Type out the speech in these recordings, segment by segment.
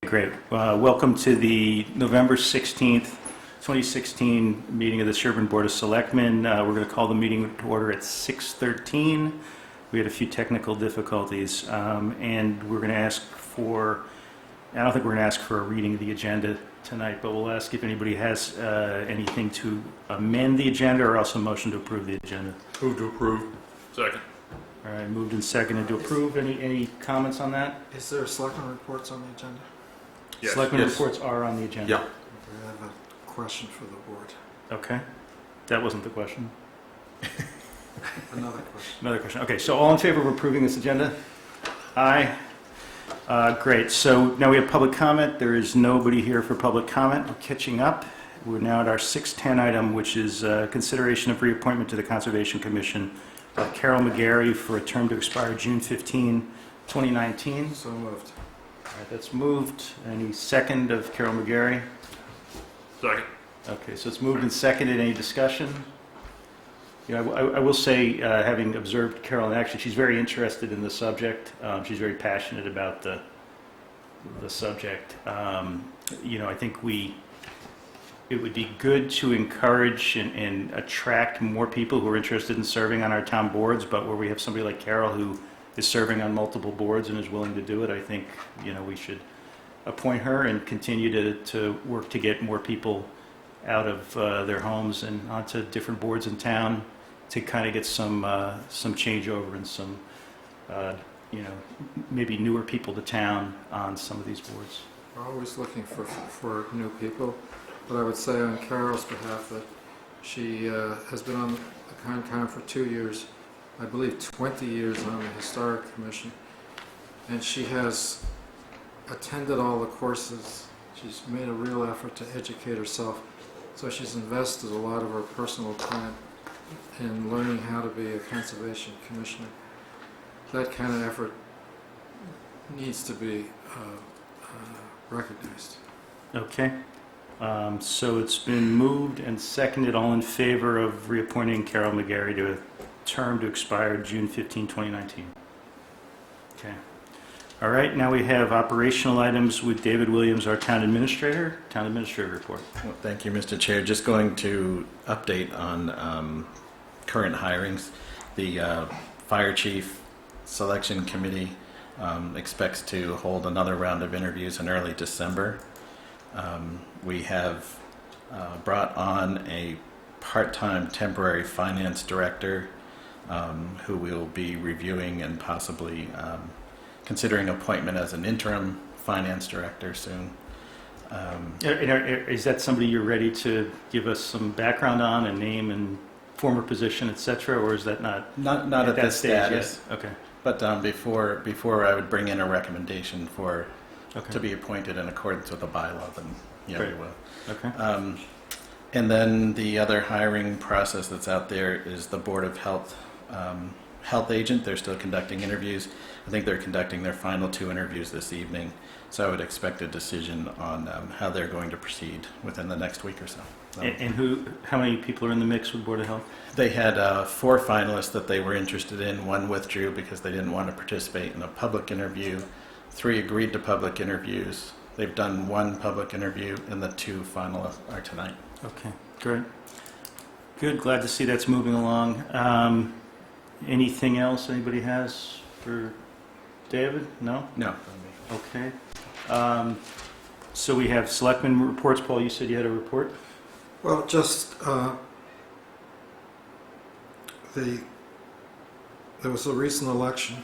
Great. Welcome to the November 16th, 2016 meeting of the Sherborn Board of Selectmen. We're going to call the meeting to order at 6:13. We had a few technical difficulties, and we're going to ask for, I don't think we're going to ask for a reading of the agenda tonight, but we'll ask if anybody has anything to amend the agenda or else a motion to approve the agenda. Move to approve. Second. All right, moved and seconded to approve. Any comments on that? Is there selectmen reports on the agenda? Yes. Selectmen Yes. reports are on the agenda. Yeah. I have a question for the board. Okay. That wasn't the question. Another question. Another question. Okay, so all in favor of approving this agenda? Aye. Great. So now we have public comment. There is nobody here for public comment. We're catching up. We're now at our 6:10 item, which is consideration of reappointment to the Conservation Commission of Carol McGarry for a term to expire June 15, 2019. So moved. All right, that's moved. Any second of Carol McGarry? Second. Okay, so it's moved and seconded. Any discussion? You know, I will say, having observed Carol, and actually she's very interested in the subject. She's very passionate about the subject. You know, I think it would be good to encourage and attract more people who are interested in serving on our town boards, but where we have somebody like Carol who is serving on multiple boards and is willing to do it, I think, you know, we should appoint her and continue to work to get more people out of their homes and onto different boards in town to kind of get some changeover and some, you know, maybe newer people to town on some of these boards. We're always looking for new people, but I would say on Carol's behalf that she has been on the Concom for 2 years, I believe 20 years on the Historic Commission, and she has attended all the courses. She's made a real effort to educate herself, so she's invested a lot of her personal time in learning how to be a conservation commissioner. That kind of effort needs to be recognized. Okay. So it's been moved and seconded. All in favor of reappointing Carol McGarry to a term to expire June 15, 2019? Okay. All right, now we have operational items with David Williams, our town administrator. Town administrator report. Well, thank you, Mr. Chair. Just going to update on current hirings. The fire chief selection committee expects to hold another round of interviews in early December. We have brought on a part-time temporary finance director who will be reviewing and possibly considering appointment as an interim finance director soon. Is that somebody you're ready to give us some background on, and name and former position, etc., or is that not at that this stage status? yet? Okay. But before I would bring in a recommendation for Okay. to be appointed in accordance with the bylaw, then yeah, Great. we will. Okay. And then the other hiring process that's out there is the Board of Health health agent. They're still conducting interviews. I think they're conducting their final 2 interviews this evening. So I would expect a decision on how they're going to proceed within the next week or so. And how many people are in the mix with Board of Health? They had 4 finalists that they were interested in. 1 withdrew because they didn't want to participate in a public interview. 3 agreed to public interviews. They've done 1 public interview, and the 2 finalists are tonight. Okay, great. Good, glad to see that's moving along. Anything else anybody has for David? No? No. Okay. So we have selectmen reports. Paul, you said you had a report? Well, just there was a recent election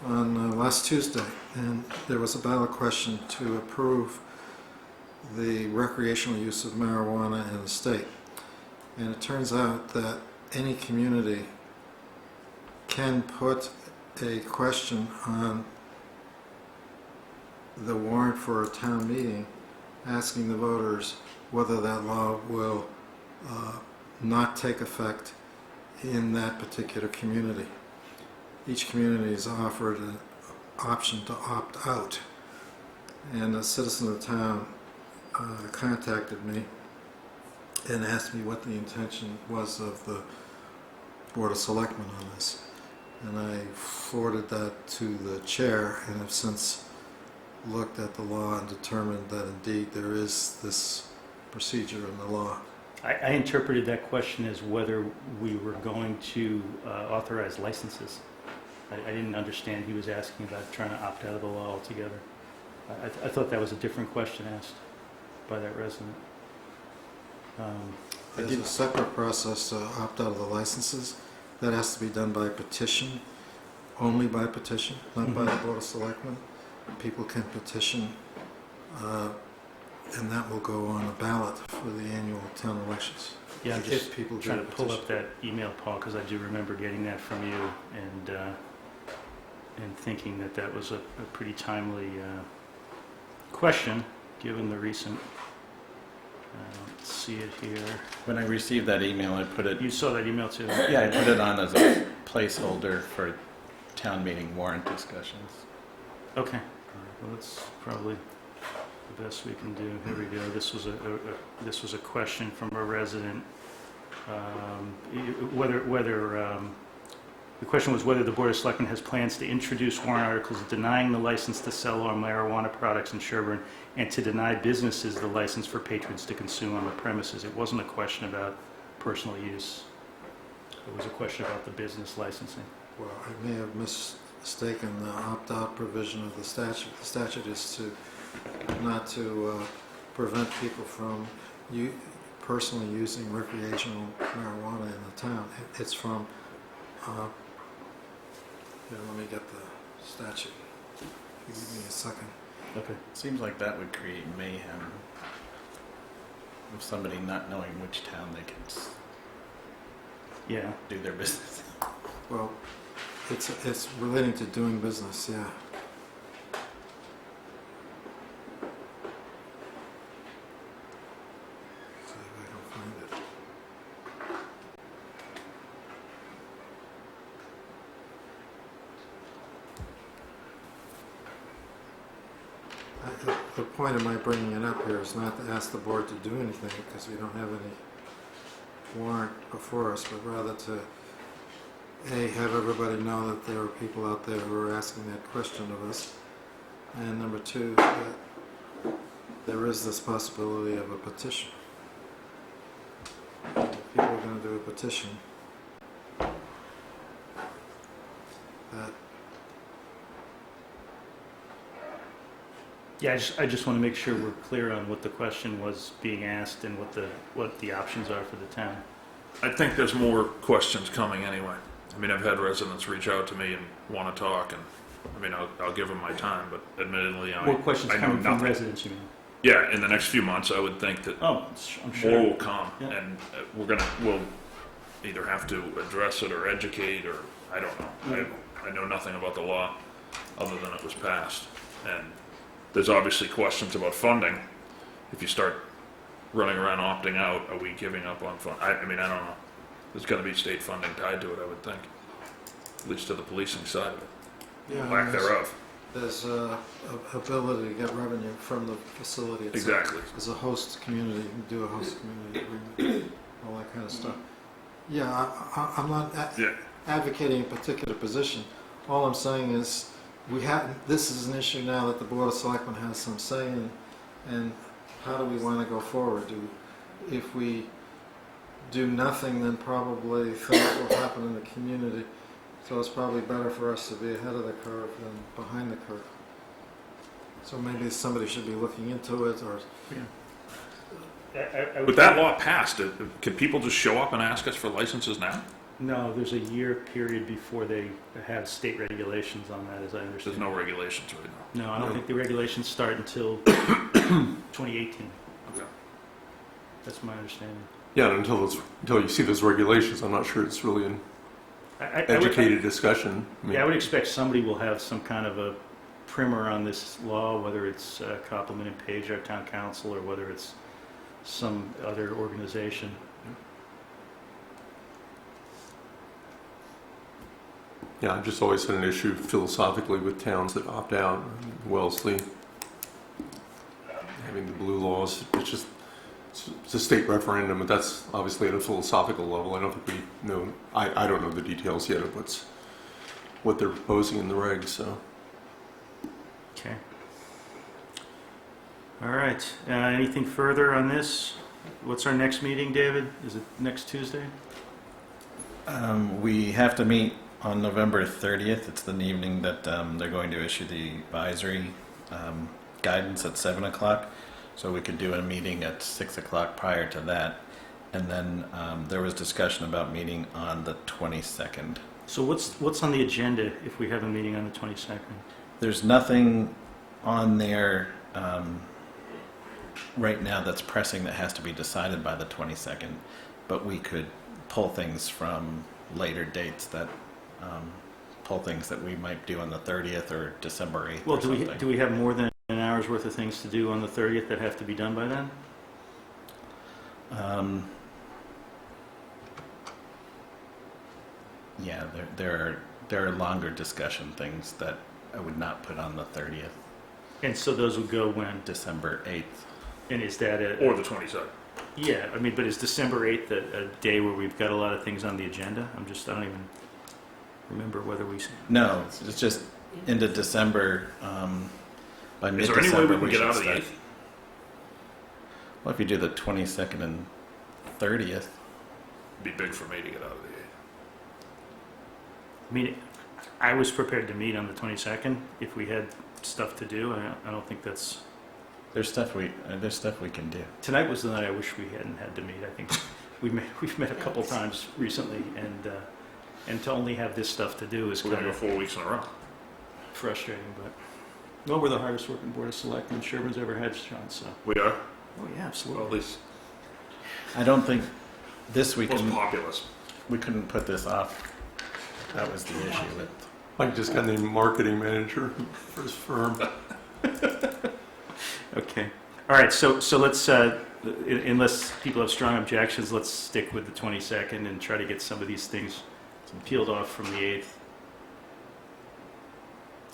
on last Tuesday, and there was a ballot question to approve the recreational use of marijuana in the state. And it turns out that any community can put a question on the warrant for a town meeting asking the voters whether that law will not take effect in that particular community. Each community is offered an option to opt out, and a citizen of the town contacted me and asked me what the intention was of the Board of Selectmen on this. And I forwarded that to the chair and have since looked at the law and determined that indeed there is this procedure in the law. I interpreted that question as whether we were going to authorize licenses. I didn't understand he was asking about trying to opt out of the law altogether. I thought that was a different question asked by that resident. There's a separate process to opt out of the licenses. That has to be done by petition, only by petition, not by the Board of Selectmen. People can petition, and that will go on a ballot for the annual town elections. Yeah, I'm If just people do trying to pull petition. up that email, Paul, because I do remember getting that from you and thinking that that was a pretty timely question, given the recent, let's see it here. When I received that email, I put it, You saw that email too? yeah, I put it on as a placeholder for town meeting warrant discussions. Okay. Well, that's probably the best we can do. Here we go. This was a question from a resident. The question was whether the Board of Selectmen has plans to introduce warrant articles denying the license to sell our marijuana products in Sherborn and to deny businesses the license for patrons to consume on the premises. It wasn't a question about personal use. It was a question about the business licensing. Well, I may have mistaken the opt-out provision of the statute. The statute is not to prevent people from personally using recreational marijuana in the town. It's from, here, let me get the statute. Give me a second. Okay. Seems like that would create mayhem of somebody not knowing which town they can Yeah. do their business. Well, it's relating to doing business, yeah. See if I can find it. The point of my bringing it up here is not to ask the board to do anything because we don't have any warrant before us, but rather to have everybody know that there are people out there who are asking that question of us, and number two, that there is this possibility of a petition. If people are going to do a petition, that Yeah, I just want to make sure we're clear on what the question was being asked and what the options are for the town. I think there's more questions coming anyway. I mean, I've had residents reach out to me and want to talk, and I mean, I'll give them my time, but admittedly, More questions I know coming from nothing. residents, you mean? Yeah, in the next few months, I would think that Oh, I'm more sure. will come, Yeah. and we'll either have to address it or educate, or I don't know. I know nothing about the law other than it was passed, and there's obviously questions about funding. If you start running around opting out, are we giving up on fund? I mean, I don't know. There's got to be state funding tied to it, I would think, at least to the policing side of it, yeah, lack thereof. there's ability to get revenue from the facility itself. Exactly. As a host community, you can do a host community agreement, all that kind of stuff. Yeah, I'm not Yeah. advocating a particular position. All I'm saying is this is an issue now that the Board of Selectmen has some say in, and how do we want to go forward? If we do nothing, then probably things will happen in the community. So it's probably better for us to be ahead of the curve than behind the curve. So maybe somebody should be looking into it, or With that law passed, can people just show up and ask us for licenses now? No, there's a year period before they have state regulations on that, as I There's understand. no regulations right now. No, I don't think the regulations start until 2018. Okay. That's my understanding. Yeah, and until you see those regulations, I'm not sure it's really an educated discussion. I mean, Yeah, I would expect somebody will have some kind of a primer on this law, whether it's Copeland and Page, our town council, or whether it's some other organization. yeah, I've just always had an issue philosophically with towns that opt out. I mean, Wellesley, having the blue laws, it's a state referendum, but that's obviously at a philosophical level. I don't think we know. I don't know the details yet of what they're proposing in the regs. So Okay. All right, anything further on this? What's our next meeting, David? Is it next Tuesday? We have to meet on November 30th. It's the evening that they're going to issue the advisory guidance at 7 o'clock. So we could do a meeting at 6 o'clock prior to that. And then there was discussion about meeting on the 22nd. So what's on the agenda if we have a meeting on the 22nd? There's nothing on there right now that's pressing that has to be decided by the 22nd. But we could pull things from later dates that pull things that we might do on the 30th or December 8th. Well, or do something. we have more than an hour's worth of things to do on the 30th that have to be done by then? Yeah, there are longer discussion things that I would not put on the 30th, And so those would go when? December 8th. And is that Or the 22nd. Yeah, I mean, but is December 8th a day where we've got a lot of things on the agenda? I don't even remember whether we... No, it's just into December. By Is mid-December, there any way we can get should out of the start. 8th? Well, if you do the 22nd and 30th, It'd be big for me to get out of the 8th. I mean, I was prepared to meet on the 22nd if we had stuff to do. I don't think that's... there's stuff we can do. Tonight was the night I wish we hadn't had to meet. I think we've met a couple times recently, and to only have this stuff to do is We're kind going to go of 4 weeks in a row. frustrating. But well, we're the hardest working board of selectmen Sherborn's ever had, Sean. So We are? oh yeah, Well, absolutely. at least I don't think this most weekend populous. we couldn't put this off. That was the issue. Mike just got named marketing manager for his firm. Okay. All right. So let's unless people have strong objections, let's stick with the 22nd and try to get some of these things peeled off from the 8th.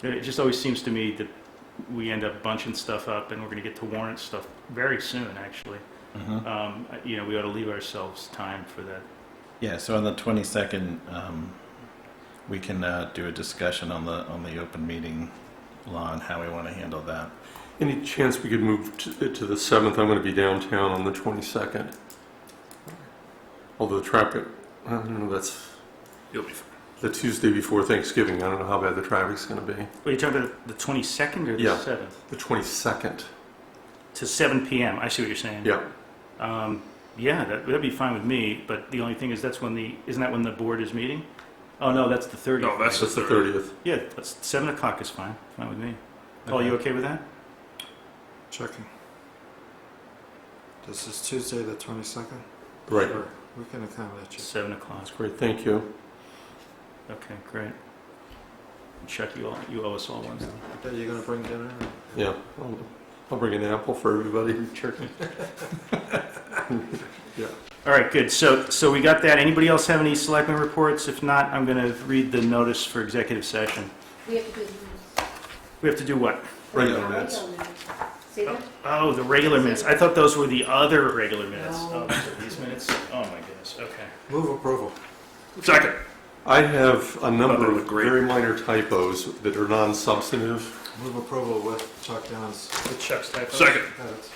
It just always seems to me that we end up bunching stuff up, and we're going to get to warrant stuff very soon. Actually, we ought to leave ourselves time for that. Yeah, so on the 22nd, we can do a discussion on the open meeting law and how we want to handle that. Any chance we could move to the 7th? I'm going to be downtown on the 22nd. Although traffic, I don't know, that's You'll be fine. the Tuesday before Thanksgiving. I don't know how bad the traffic's going to be. Wait, you talking about the 22nd or the Yeah. 7th? The 22nd. To 7 p.m. I see what you're saying. Yeah. Yeah, that'd be fine with me. But the only thing is, isn't that when the board is meeting? Oh no, that's the 30th. No, that's That's the 30th. 30th. Yeah, that's 7 o'clock is fine. Fine with me. Paul, you okay with that? Checking. This is Tuesday, the 22nd? Right. Sure, we can accommodate you. 7 o'clock. That's great. Thank you. Okay, great. Chuck, you owe us all one. Okay, you gonna bring dinner? Yeah. I'll bring an apple for everybody. Turkey. Yeah. All right, good. So we got that. Anybody else have any selectmen reports? If not, I'm going to read the notice for executive session. We have to do the We have to do what? Regular minutes. See that? Oh, the regular minutes. I thought those were the other regular minutes. No. Oh, these are these minutes? Oh my goodness. Okay. Move approval. Second. I have a number they of look great. very minor typos that are non-substantive. Move approval with Chuck Downs. The Chuck's typo. Second. edits.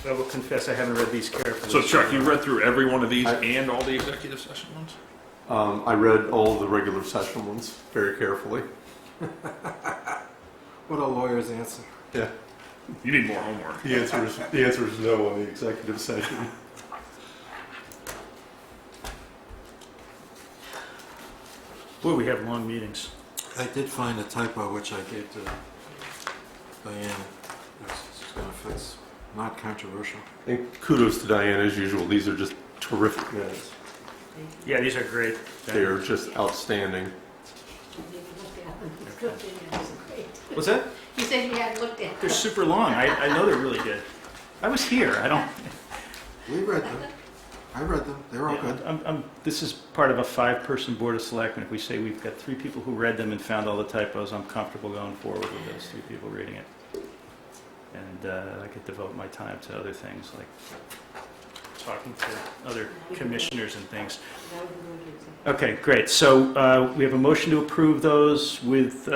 I will confess I haven't read these carefully. So Chuck, you read through every one of these I- and all the executive session ones? I read all of the regular session ones very carefully. What a lawyer's answer. Yeah. You need more homework. The answer is no on the executive session. Boy, we have long meetings. I did find a typo which I gave to Diane. It's gonna fix. Not controversial. And kudos to Diane as usual. These are just terrific minutes. Yeah, these are great. They are just outstanding. What's that? He said he hadn't looked at They're it. super long. I know they're really good. I was here. I don't... We read them. I read them. They're all good. This is part of a 5-person board of selectmen. If we say we've got 3 people who read them and found all the typos, I'm comfortable going forward with those 3 people reading it. And I could devote my time to other things like talking to other commissioners and things. Okay, great. So we have a motion to approve those with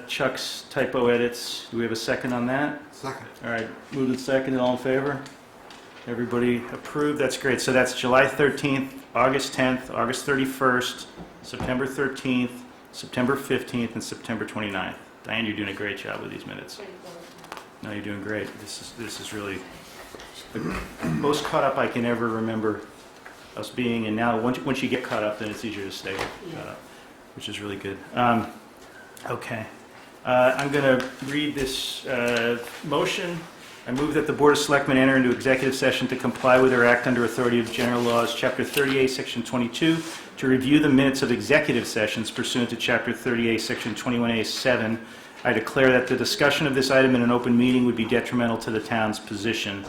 Chuck's typo edits. Do we have a second on that? Second. All right, moved and seconded, all in favor? Everybody approved? That's great. So that's July 13th, August 10th, August 31st, September 13th, September 15th, and September 29th. Diane, you're doing a great job with these minutes. No, you're doing great. This is really the most caught up I can ever remember us being, and now once you get caught up, then it's easier to stay caught up, which is really good. Okay. I'm going to read this motion. I move that the Board of Selectmen enter into executive session to comply with or act under authority of General Laws, Chapter 38, Section 22, to review the minutes of executive sessions pursuant to Chapter 38, Section 21A7. I declare that the discussion of this item in an open meeting would be detrimental to the town's position.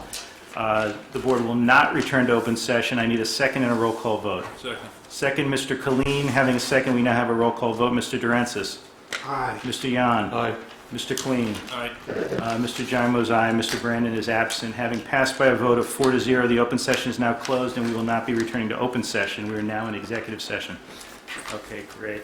The board will not return to open session. I need a second and a roll call vote. Second. Second, Mr. Colleen. Having a second, we now have a roll call vote. Mr. Durensis. Aye. Mr. Yan. Aye. Mr. Colleen. Aye. Mr. Jarmo's aye. Mr. Brandon is absent. Having passed by a vote of 4-0, the open session is now closed, and we will not be returning to open session. We are now in executive session. Okay, great.